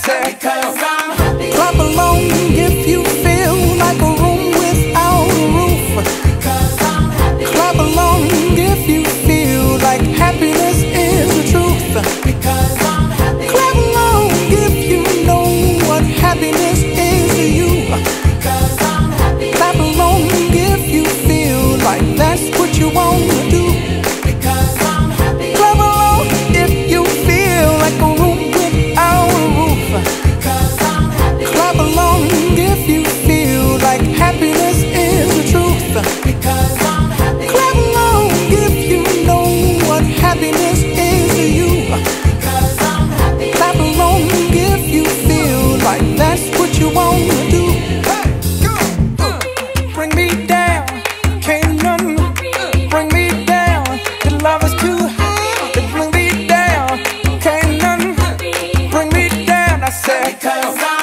said, because I'm happy. clap along if you feel like a room without a roof. Because I'm happy. Clap along if you feel like happiness is the truth. Because I'm happy. Clap along if you know what happiness is to you. Because I'm happy. Clap along if you feel like that's what you want to do. Because I'm happy. Clap along if you feel like a room without a roof. Because I'm happy. Clap along if you feel like happiness is the truth. Because I'm happy. Clap along if you know what happiness is to you. Because I'm happy. Clap along if you feel like that's what you want to do. Bring me down, can't none bring me down. The love is too high to bring me down. Can't none bring me down. I said, Because I'm